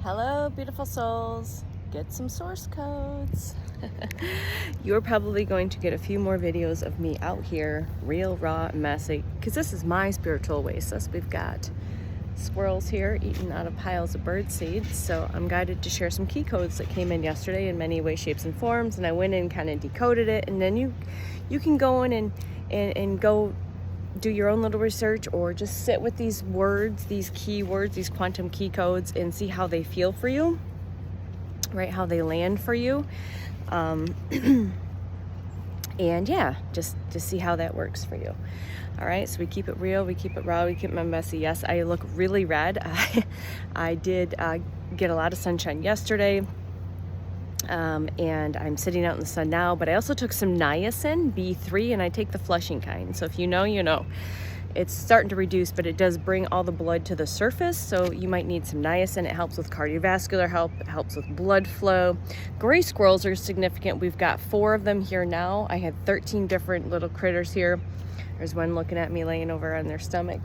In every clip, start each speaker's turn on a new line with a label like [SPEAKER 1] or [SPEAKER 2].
[SPEAKER 1] Hello, beautiful souls. Get some source codes. You're probably going to get a few more videos of me out here, real, raw, and messy, because this is my spiritual oasis. We've got squirrels here eating out of piles of bird seeds, so I'm guided to share some key codes that came in yesterday in many ways, shapes, and forms, and I went in and kind of decoded it, and then you can go in and go do your own little research, or just sit with these words, these keywords, these quantum key codes, and see how they feel for you, right? How they land for you. And yeah, just see how that works for you. All right, so we keep it real, we keep it raw, we keep it messy. Yes, I look really red. I did get a lot of sunshine yesterday. And I'm sitting out in the sun now, but I also took some niacin B3, and I take the flushing kind. So if you know, you know. It's starting to reduce, but it does bring all the blood to the surface, so you might need some niacin. It helps with cardiovascular health, it helps with blood flow. Gray squirrels are significant. We've got 4 of them here now. I had 13 different little critters here. There's one looking at me laying over on their stomach.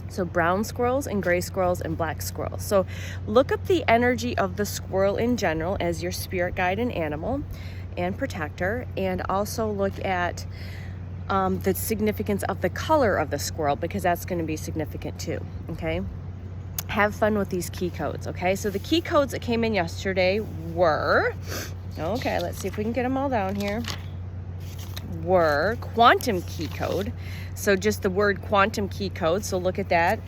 [SPEAKER 1] So brown squirrels and gray squirrels and black squirrels. So look up the energy of the squirrel in general as your spirit guide and animal and protector, and also look at the significance of the color of the squirrel, because that's going to be significant too. Okay, have fun with these key codes. Okay, so the key codes that came in yesterday were, okay, let's see if we can get them all down here, were quantum key code. So just the word quantum key code, so look at that.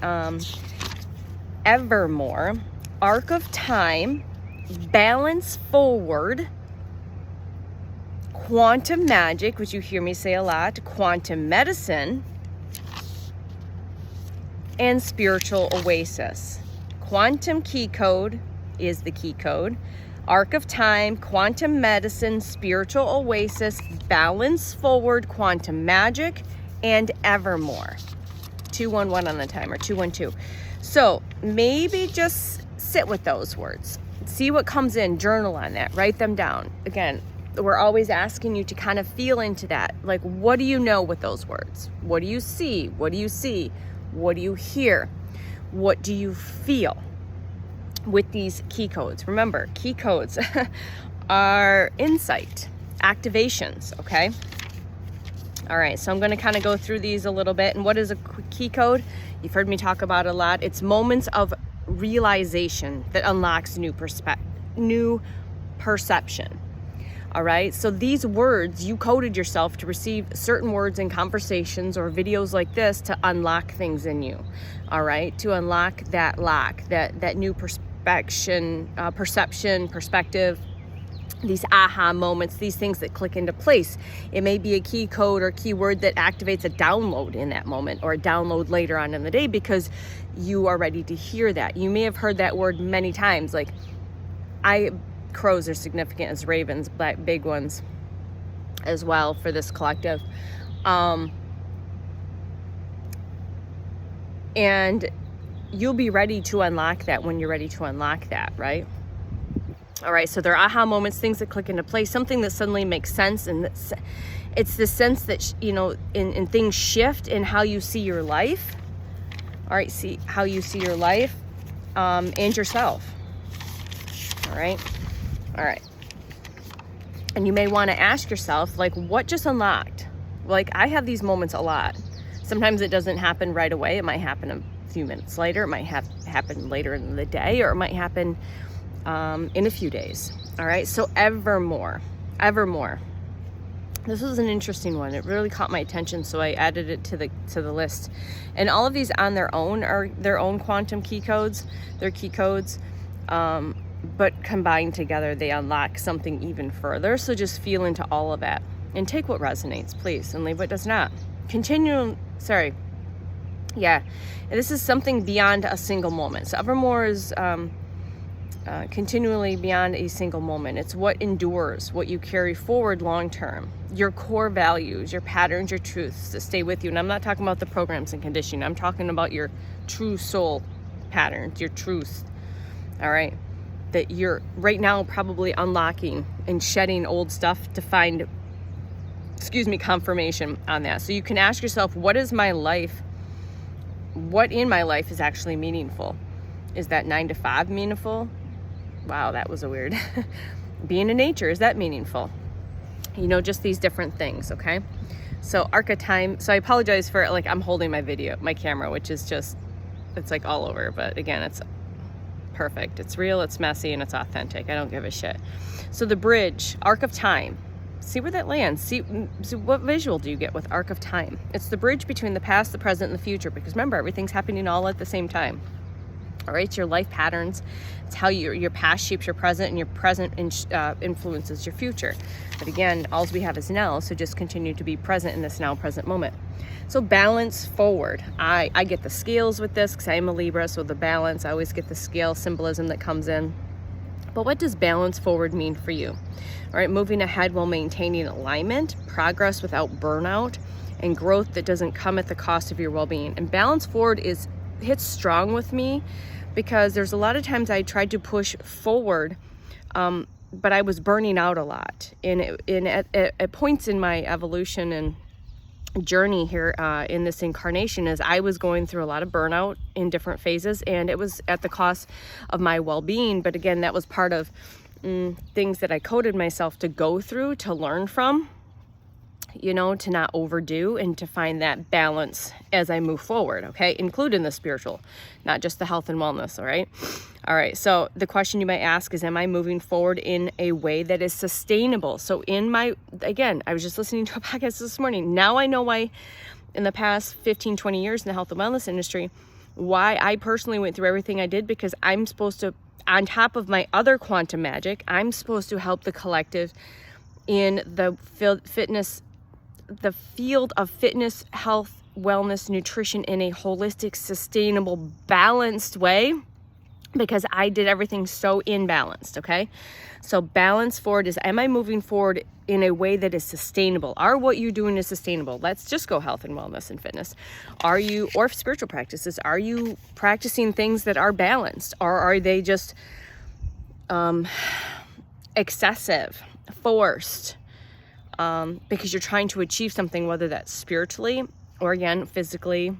[SPEAKER 1] Evermore, arc of time, balance forward, quantum magic, which you hear me say a lot, quantum medicine, and spiritual oasis. Quantum key code is the key code. Arc of time, quantum medicine, spiritual oasis, balance forward, quantum magic, and evermore. 211 on the timer, 212. So maybe just sit with those words. See what comes in, journal on that, write them down. Again, we're always asking you to kind of feel into that. Like, what do you know with those words? What do you see? What do you see? What do you hear? What do you feel with these key codes? Remember, key codes are insight, activations, okay? All right, so I'm going to kind of go through these a little bit. And what is a key code? You've heard me talk about it a lot. It's moments of realization that unlocks new perception. All right, so these words, you coded yourself to receive certain words in conversations or videos like this to unlock things in you. All right, to unlock that that new perception, perspective, these aha moments, these things that click into place. It may be a key code or keyword that activates a download in that moment, or a download later on in the day, because you are ready to hear that. You may have heard that word many times. Like, crows are significant as ravens, black big ones as well for this collective. And you'll be ready to unlock that when you're ready to unlock that, right? All right, so there are aha moments, things that click into place, something that suddenly makes sense, and it's the sense that, you know, in things shift in how you see your life. All right, see how you see your life and yourself. All right. All right. And you may want to ask yourself, like, what just unlocked? Like, I have these moments a lot. Sometimes it doesn't happen right away. It might happen a few minutes later. It might happen later in the day, or it might happen in a few days. All right. So evermore. This was an interesting one. It really caught my attention, so I added it to the list. And all of these on their own are their own quantum key codes. They're key codes. But combined together, they unlock something even further. So just feel into all of that and take what resonates, please, and leave what does not. Yeah, this is something beyond a single moment. So evermore is continually beyond a single moment. It's what endures, what you carry forward long term, your core values, your patterns, your truths that stay with you. And I'm not talking about the programs and conditioning. I'm talking about your true soul patterns, your truth. All right. That you're right now probably unlocking and shedding old stuff to find, confirmation on that. So you can ask yourself, what in my life is actually meaningful? Is that 9 to 5 meaningful? Wow, that was a weird. Being in nature, is that meaningful? You know, just these different things, okay? So arc of time, so I apologize for, like, I'm holding my camera, which is just, it's like all over, but again, it's perfect. It's real, it's messy, and it's authentic. I don't give a shit. So the bridge, arc of time. See where that lands. See what visual do you get with arc of time? It's the bridge between the past, the present, and the future, because remember, everything's happening all at the same time. All right, it's your life patterns. It's how your past shapes your present, and your present influences your future. But again, all we have is now, so just continue to be present in this now present moment. So balance forward. I get the scales with this because I am a Libra, so the balance, I always get the scale symbolism that comes in. But what does balance forward mean for you? All right, moving ahead while maintaining alignment, progress without burnout, and growth that doesn't come at the cost of your well-being. And balance forward hits strong with me because there's a lot of times I tried to push forward, but I was burning out a lot. And at points in my evolution and journey here in this incarnation, is I was going through a lot of burnout in different phases, and it was at the cost of my well-being. But again, that was part of things that I coded myself to go through, to learn from, you know, to not overdo, and to find that balance as I move forward, okay? Including the spiritual, not just the health and wellness, all right? All right, so the question you might ask is, am I moving forward in a way that is sustainable? So again, I was just listening to a podcast this morning. Now I know why in the past 15, 20 years in the health and wellness industry, why I personally went through everything I did, because I'm supposed to, on top of my other quantum magic, I'm supposed to help the collective in the field of fitness, health, wellness, nutrition in a holistic, sustainable, balanced way, because I did everything so imbalanced, okay? So balance forward is, am I moving forward in a way that is sustainable? Are what you're doing is sustainable? Let's just go health and wellness and fitness. Are you, or spiritual practices, are you practicing things that are balanced? Or are they just excessive, forced, because you're trying to achieve something, whether that's spiritually or again, physically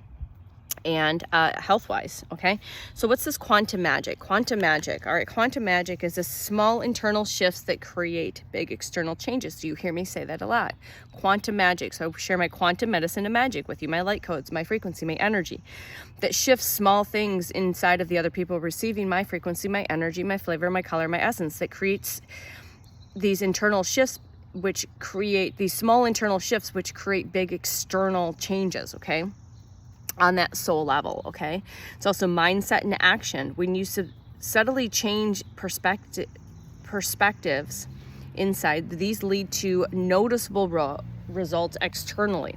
[SPEAKER 1] and health-wise, okay? So what's this quantum magic? Quantum magic, all right, quantum magic is a small internal shifts that create big external changes. So you hear me say that a lot. Quantum magic, so I share my quantum medicine and magic with you, my light codes, my frequency, my energy, that shifts small things inside of the other people receiving my frequency, my energy, my flavor, my color, my essence, that creates these internal shifts, which create these small internal shifts, which create big external changes, okay? On that soul level, okay? It's also mindset and action. When you subtly change perspectives inside, these lead to noticeable results externally.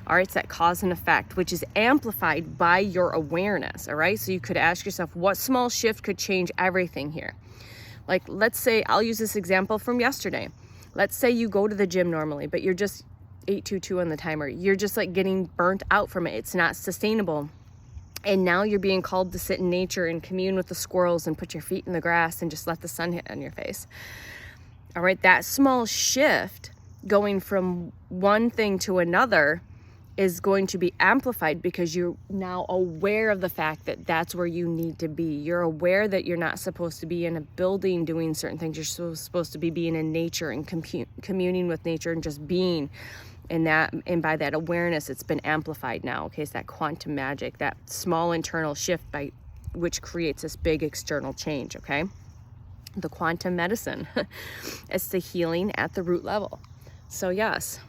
[SPEAKER 1] All right, it's that cause and effect, which is amplified by your awareness, all right? So you could ask yourself, what small shift could change everything here? Like, let's say, I'll use this example from yesterday. Let's say you go to the gym normally, but you're just 822 on the timer. You're just like getting burnt out from it. It's not sustainable. And now you're being called to sit in nature and commune with the squirrels and put your feet in the grass and just let the sun hit on your face. All right, that small shift going from one thing to another is going to be amplified because you're now aware of the fact that that's where you need to be. You're aware that you're not supposed to be in a building doing certain things. You're supposed to be being in nature and communing with nature and just being. And by that awareness, it's been amplified now. Okay, it's that quantum magic, that small internal shift by which creates this big external change. Okay, the quantum medicine, it's the healing at the root level. So yes.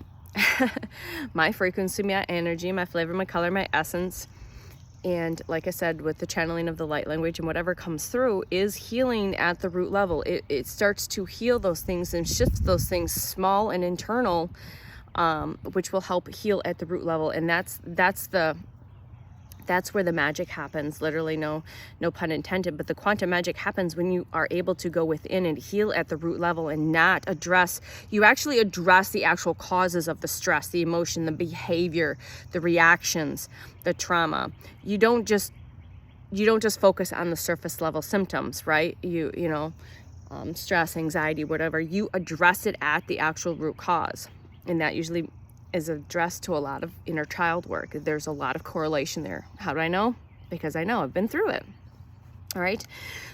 [SPEAKER 1] My frequency, my energy, my flavor, my color, my essence, and like I said, with the channeling of the light language and whatever comes through is healing at the root level. It starts to heal those things and shift those things, small and internal, which will help heal at the root level. And that's where the magic happens. Literally, no pun intended, but the quantum magic happens when you are able to go within and heal at the root level and not you actually address the actual causes of the stress, the emotion, the behavior, the reactions, the trauma. You don't just focus on the surface level symptoms, right? Stress, anxiety, whatever. You address it at the actual root cause. And that usually is addressed to a lot of inner child work. There's a lot of correlation there. How do I know? Because I know I've been through it. All right.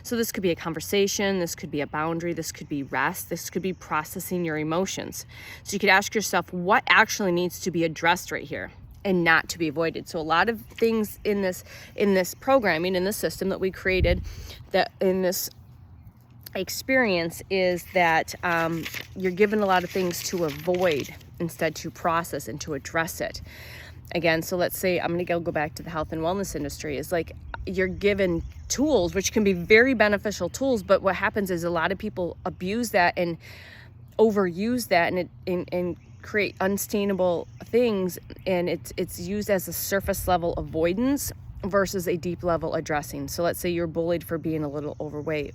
[SPEAKER 1] So this could be a conversation. This could be a boundary. This could be rest. This could be processing your emotions. So you could ask yourself, what actually needs to be addressed right here and not to be avoided? So a lot of things in this programming, in this system that we created, that in this experience, is that you're given a lot of things to avoid instead to process and to address it. Again, so let's say I'm going to go back to the health and wellness industry. Is like you're given tools, which can be very beneficial tools, but what happens is a lot of people abuse that and overuse that and create unsustainable things, and it's used as a surface level avoidance versus a deep level addressing. So let's say you're bullied for being a little overweight.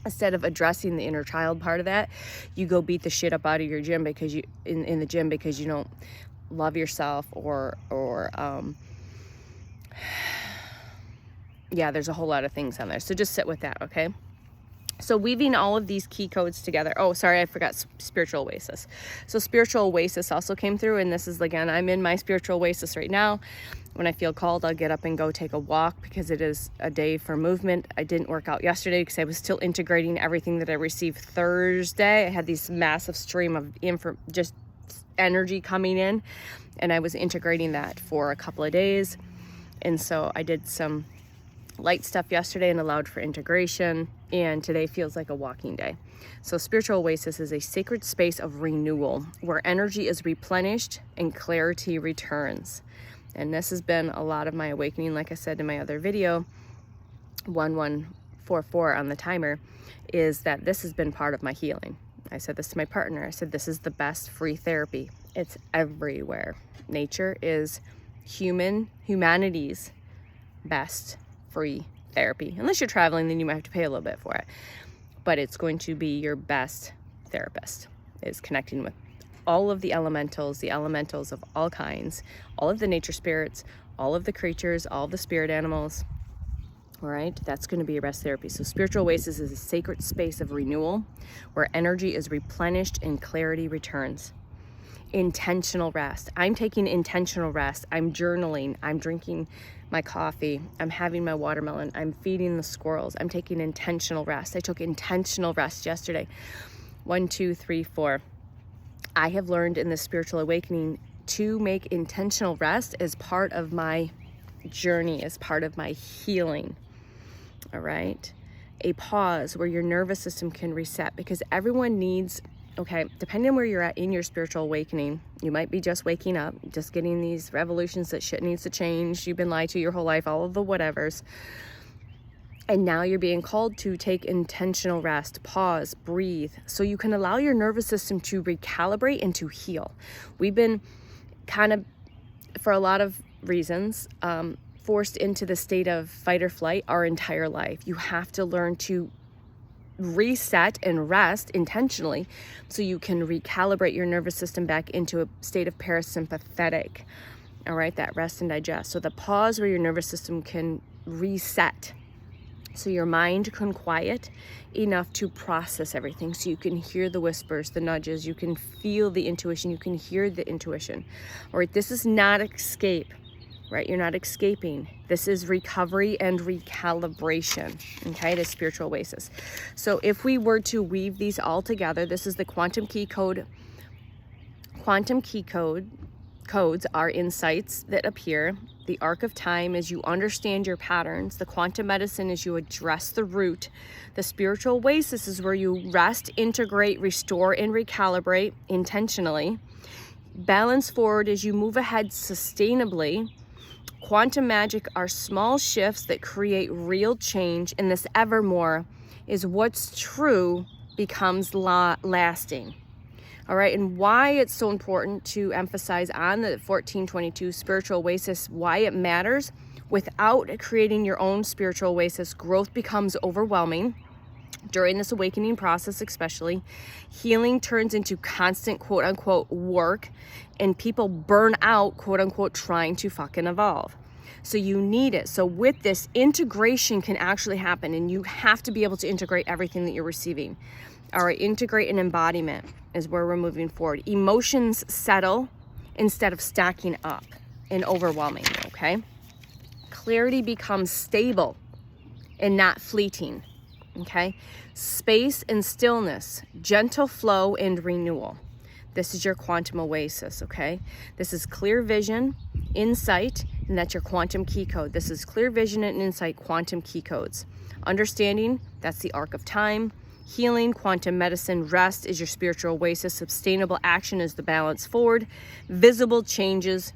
[SPEAKER 1] Instead of addressing the inner child part of that, you go beat the shit up out of your gym because you in the gym because you don't love yourself, or yeah, there's a whole lot of things on there. So just sit with that, okay? So weaving all of these key codes together. Oh, sorry, I forgot spiritual oasis. So spiritual oasis also came through, and this is, again, I'm in my spiritual oasis right now. When I feel called, I'll get up and go take a walk because it is a day for movement. I didn't work out yesterday because I was still integrating everything that I received Thursday. I had this massive stream of just energy coming in, and I was integrating that for a couple of days. And so I did some light stuff yesterday and allowed for integration, and today feels like a walking day. So spiritual oasis is a sacred space of renewal where energy is replenished and clarity returns. And this has been a lot of my awakening. Like I said in my other video, 1144 on the timer, is that this has been part of my healing. I said this to my partner. I said, this is the best free therapy. It's everywhere. Nature is humanity's best free therapy. Unless you're traveling, then you might have to pay a little bit for it. But it's going to be your best therapist, is connecting with all of the elementals of all kinds, all of the nature spirits, all of the creatures, all of the spirit animals. All right, that's going to be your best therapy. So spiritual oasis is a sacred space of renewal where energy is replenished and clarity returns. Intentional rest. I'm taking intentional rest. I'm journaling. I'm drinking my coffee. I'm having my watermelon. I'm feeding the squirrels. I'm taking intentional rest. I took intentional rest yesterday. 1, 2, 3, 4. I have learned in this spiritual awakening to make intentional rest as part of my journey, as part of my healing. All right. A pause where your nervous system can reset, because everyone needs, okay, depending on where you're at in your spiritual awakening, you might be just waking up, just getting these revolutions that shit needs to change. You've been lied to your whole life, all of the whatevers. And now you're being called to take intentional rest, pause, breathe, so you can allow your nervous system to recalibrate and to heal. We've been kind of, for a lot of reasons, forced into the state of fight or flight our entire life. You have to learn to reset and rest intentionally so you can recalibrate your nervous system back into a state of parasympathetic. All right, that rest and digest. So the pause where your nervous system can reset, so your mind can quiet enough to process everything, so you can hear the whispers, the nudges, you can feel the intuition, you can hear the intuition. All right, this is not escape, right? You're not escaping. This is recovery and recalibration, okay? It is spiritual oasis. So if we were to weave these all together, this is the quantum key code. Quantum key codes are insights that appear. The arc of time is you understand your patterns. The quantum medicine is you address the root. The spiritual oasis is where you rest, integrate, restore, and recalibrate intentionally. Balance forward as you move ahead sustainably. Quantum magic are small shifts that create real change, and this evermore is what's true becomes lasting. All right, and why it's so important to emphasize on the 1422 spiritual oasis, why it matters. Without creating your own spiritual oasis, growth becomes overwhelming. During this awakening process especially, healing turns into constant quote-unquote work, and people burn out quote-unquote trying to fucking evolve. So you need it. So with this, integration can actually happen, and you have to be able to integrate everything that you're receiving. All right, integrate and embodiment is where we're moving forward. Emotions settle instead of stacking up and overwhelming, okay? Clarity becomes stable and not fleeting. Okay? Space and stillness, gentle flow and renewal. This is your quantum oasis, okay? This is clear vision, insight, and that's your quantum key code. This is clear vision and insight, quantum key codes. Understanding, that's the arc of time. Healing, quantum medicine, rest is your spiritual oasis. Sustainable action is the balance forward. Visible changes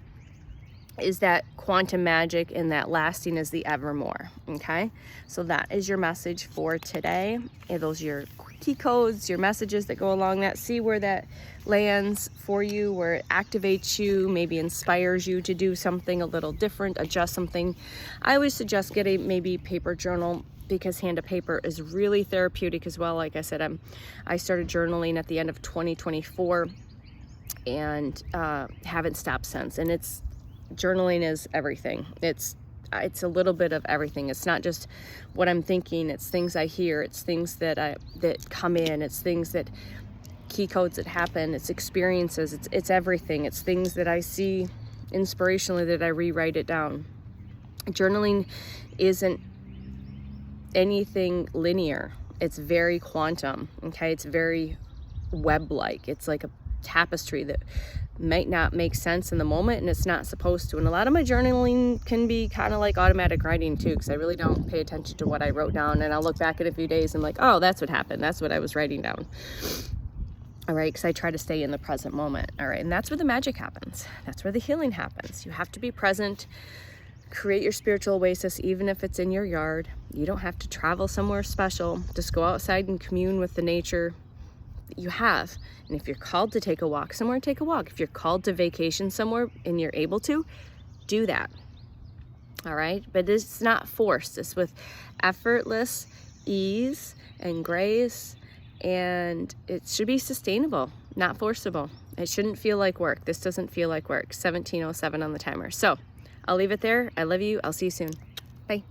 [SPEAKER 1] is that quantum magic, and that lasting is the evermore. Okay, so that is your message for today. And those are your key codes, your messages that go along that. See where that lands for you, where it activates you, maybe inspires you to do something a little different, adjust something. I always suggest getting maybe paper journal, because hand to paper is really therapeutic as well. Like I said, I started journaling at the end of 2024 and haven't stopped since. And journaling is everything. It's a little bit of everything. It's not just what I'm thinking, it's things I hear, it's things that come in, it's things that key codes that happen, it's experiences, it's everything. It's things that I see inspirationally that I rewrite it down. Journaling isn't anything linear. It's very quantum, okay? It's very web-like. It's like a tapestry that might not make sense in the moment, and it's not supposed to. And a lot of my journaling can be kind of like automatic writing too, because I really don't pay attention to what I wrote down, and I'll look back in a few days and I'm like, oh, that's what happened. That's what I was writing down. All right, because I try to stay in the present moment. All right, and that's where the magic happens. That's where the healing happens. You have to be present. Create your spiritual oasis, even if it's in your yard. You don't have to travel somewhere special. Just go outside and commune with the nature that you have. And if you're called to take a walk somewhere, take a walk. If you're called to vacation somewhere and you're able to, do that. All right, but it's not forced. It's with effortless ease and grace, and it should be sustainable, not forcible. It shouldn't feel like work. This doesn't feel like work. 17:07 on the timer. So I'll leave it there. I love you. I'll see you soon. Bye.